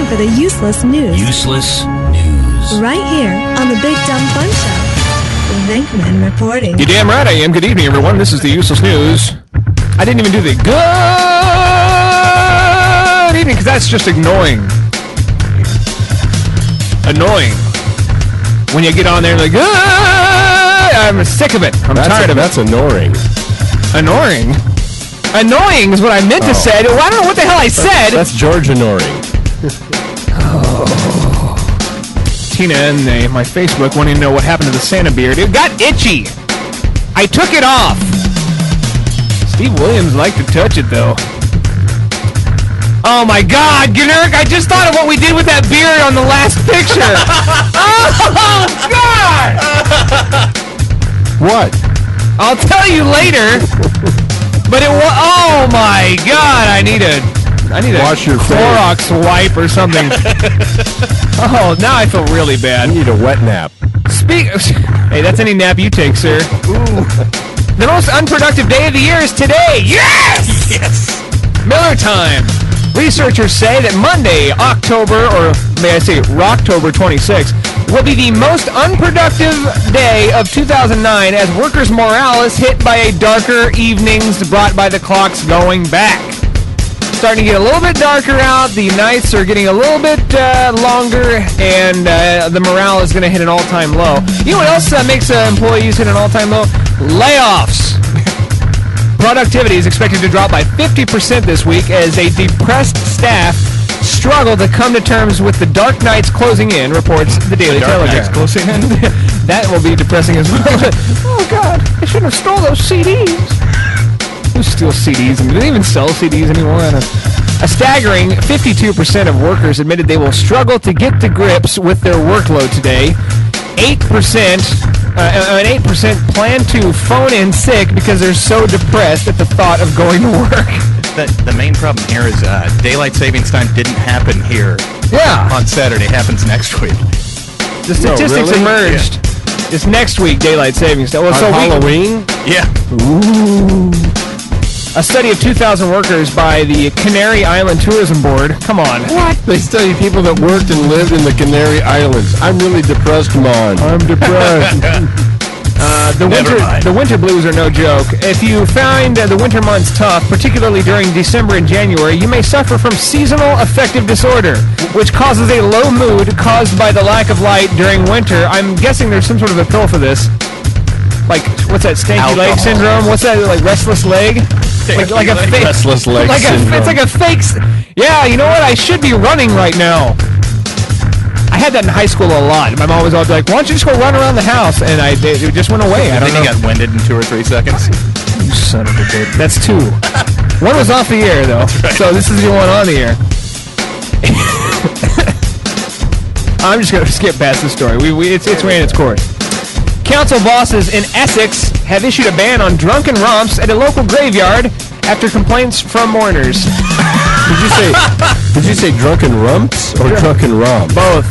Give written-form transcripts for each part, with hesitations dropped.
time for the useless news. Useless news. Right here on the Big Dumb Fun Show. Venkman reporting. You're damn right I am. Good evening, everyone. This is the useless news. I didn't even do the good evening because that's just annoying. Annoying. When you get on there and like, I'm sick of it. I'm tired of it. That's annoying. Annoying? Annoying is what I meant to say. Well, I don't know what the hell I said. That's George annoying. Tina and my Facebook wanting to know what happened to the Santa beard. It got itchy. I took it off. Steve Williams liked to touch it, though. Oh, my God, Gnurk, I just thought of what we did with that beard on the last picture. Oh, God! What? I'll tell you later. But it was... Oh, my God, I need a Wash your Clorox wipe or something. Oh, now I feel really bad. You need a wet nap. Hey, that's any nap you take, sir. Ooh. The most unproductive day of the year is today. Yes! Yes! Miller time. Researchers say that Monday, October, or may I say Rocktober 26, will be the most unproductive day of 2009 as workers' morale is hit by a darker evenings brought by the clocks going back. Starting to get a little bit darker out, the nights are getting a little bit longer, and the morale is going to hit an all-time low. You know what else makes employees hit an all-time low? Layoffs. Productivity is expected to drop by 50% this week as a depressed staff struggle to come to terms with the dark nights closing in, reports the Daily Telegraph. Nights closing in? That will be depressing as well. Oh, God, I shouldn't have stole those CDs. Who steals CDs? I mean, do they even sell CDs anymore? A staggering 52% of workers admitted they will struggle to get to grips with their workload today. 8% plan to phone in sick because they're so depressed at the thought of going to work. The main problem here is daylight savings time didn't happen here. Yeah. On Saturday. It happens next week. The statistics emerged. Yeah. It's next week, daylight savings time. Well, so Halloween? Yeah. Ooh. A study of 2,000 workers by the Canary Island Tourism Board. Come on. What? They studied people that worked and lived in the Canary Islands. I'm really depressed, Mon. I'm depressed. The winter blues are no joke. If you find the winter months tough, particularly during December and January, you may suffer from seasonal affective disorder, which causes a low mood caused by the lack of light during winter. I'm guessing there's some sort of a pill for this. Like, what's that, stanky leg syndrome? What's that, like restless leg? Like a fake restless leg syndrome. It's like a fake. Yeah, you know what? I should be running right now. I had that in high school a lot. My mom was always like, "Why don't you just go run around the house?" And it just went away. I don't know. You got winded in 2 or 3 seconds. You son of a bitch. That's 2. One was off the air though, right. So this is the one on the air. I'm just gonna skip past the story. It's ran its course. Council bosses in Essex have issued a ban on drunken romps at a local graveyard after complaints from mourners. Did you say drunken rumps or drunken romps? Both.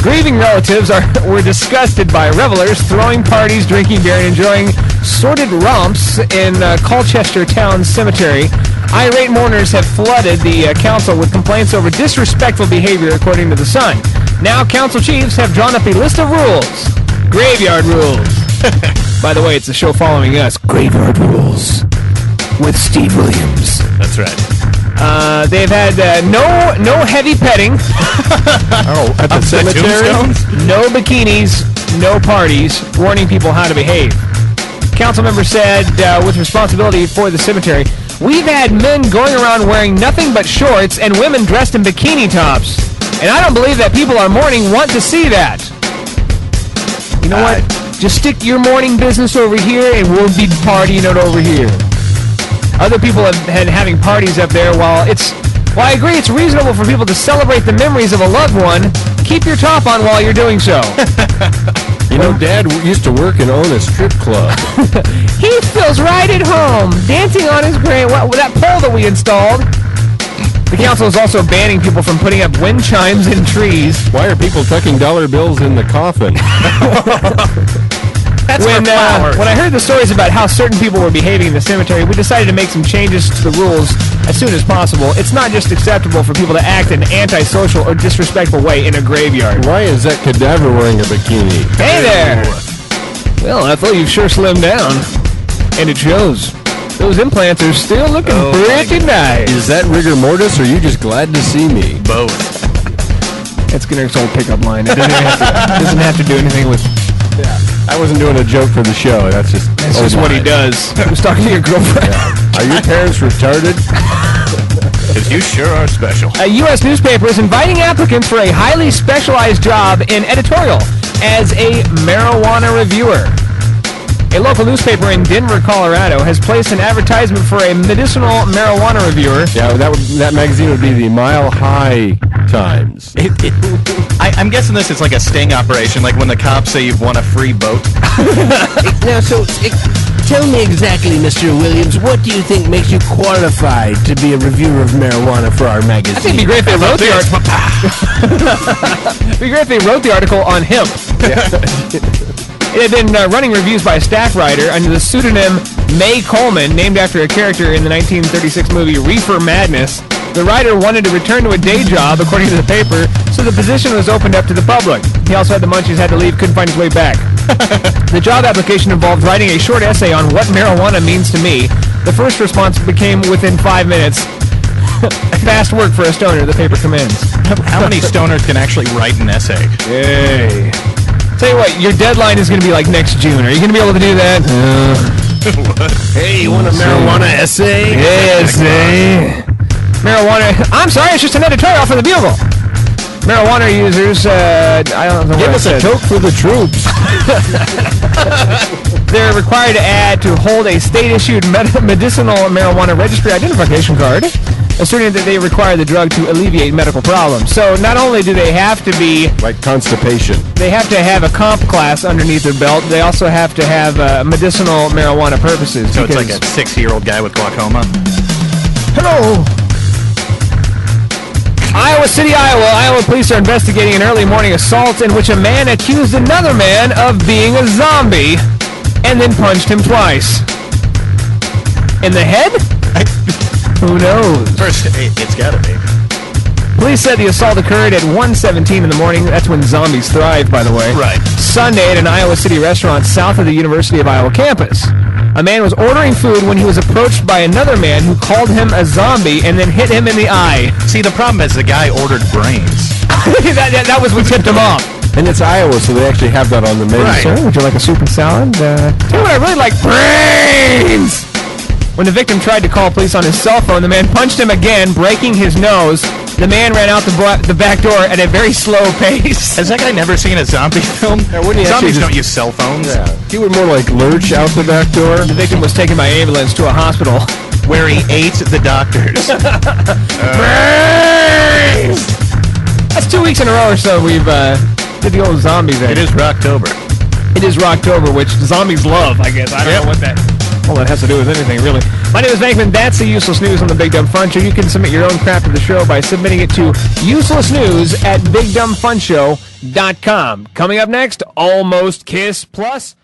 Grieving relatives were disgusted by revelers throwing parties, drinking beer, and enjoying sordid romps in Colchester Town Cemetery. Irate mourners have flooded the council with complaints over disrespectful behavior, according to The Sun. Now, council chiefs have drawn up a list of rules. Graveyard rules. By the way, it's the show following us. Graveyard Rules with Steve Williams. That's right. They've had no heavy petting. At the cemetery? No bikinis, no parties, warning people how to behave. Council member said, with responsibility for the cemetery, we've had men going around wearing nothing but shorts and women dressed in bikini tops. And I don't believe that people are mourning want to see that. You know what? Just stick your morning business over here, and we'll be partying it over here. Other people have been having parties up there. While I agree it's reasonable for people to celebrate the memories of a loved one, keep your top on while you're doing so. You know, Dad used to work and own a strip club. He feels right at home, dancing on his grave. That pole that we installed. The council is also banning people from putting up wind chimes in trees. Why are people tucking dollar bills in the coffin? That's when for flowers. when I heard the stories about how certain people were behaving in the cemetery, we decided to make some changes to the rules as soon as possible. It's not just acceptable for people to act in an antisocial or disrespectful way in a graveyard. Why is that cadaver wearing a bikini? Hey there! Well, I thought you've sure slimmed down. And it shows. Those implants are still looking pretty nice. Is that rigor mortis, or are you just glad to see me? Both. That's Skinner's old pickup line. It doesn't have to do anything with... I wasn't doing a joke for the show. That's just what he does. He was talking to your girlfriend. Are your parents retarded? Because you sure are special. A U.S. newspaper is inviting applicants for a highly specialized job in editorial as a marijuana reviewer. A local newspaper in Denver, Colorado, has placed an advertisement for a medicinal marijuana reviewer. Yeah, that magazine would be the Mile High Times. I'm guessing this is like a sting operation, like when the cops say you've won a free boat. Now, tell me exactly, Mr. Williams, what do you think makes you qualified to be a reviewer of marijuana for our magazine? I think it'd be great if they wrote the article. It'd be great if they wrote the article on hemp. It had been running reviews by a staff writer under the pseudonym May Coleman, named after a character in the 1936 movie Reefer Madness. The writer wanted to return to a day job, according to the paper, so the position was opened up to the public. He also had the munchies, had to leave, couldn't find his way back. The job application involved writing a short essay on what marijuana means to me. The first response became within 5 minutes. Fast work for a stoner, the paper commends. How many stoners can actually write an essay? Yay. Tell you what, your deadline is going to be like next June. Are you going to be able to do that? Hey, you want a marijuana essay? Essay. Marijuana. I'm sorry, it's just an editorial for the Bugle. Marijuana users, I don't know. Give us a toke for the troops. They're required to hold a state-issued medicinal marijuana registry identification card, asserting that they require the drug to alleviate medical problems. So not only do they have to be... Like constipation. They have to have a comp class underneath their belt. They also have to have medicinal marijuana purposes. So it's like a 60-year-old guy with glaucoma? Hello! Iowa City, Iowa. Iowa police are investigating an early morning assault in which a man accused another man of being a zombie and then punched him twice. In the head? Who knows? First, it's gotta be. Police said the assault occurred at 1:17 in the morning. That's when zombies thrive, by the way. Right. Sunday at an Iowa City restaurant south of the University of Iowa campus. A man was ordering food when he was approached by another man who called him a zombie and then hit him in the eye. See, the problem is the guy ordered brains. that was what tipped him off. And it's Iowa, so they actually have that on the menu. Right. Sir, would you like a soup and salad? Tell you what, I really like brains! When the victim tried to call police on his cell phone, the man punched him again, breaking his nose. The man ran out the back door at a very slow pace. Has that guy never seen a zombie film? Yeah, wouldn't he Zombies actually don't use cell phones. Yeah. He would more like lurch out the back door. The victim was taken by ambulance to a hospital. Where he ate the doctors. Brains! That's 2 weeks in a row or so we've did the old zombie thing. It is Rocktober. It is Rocktober, which zombies love, I guess. I don't know what that... Well, that has to do with anything, really. My name is Venkman. That's the Useless News on the Big Dumb Fun Show. You can submit your own crap to the show by submitting it to uselessnews@bigdumbfunshow.com. Coming up next, Almost Kiss Plus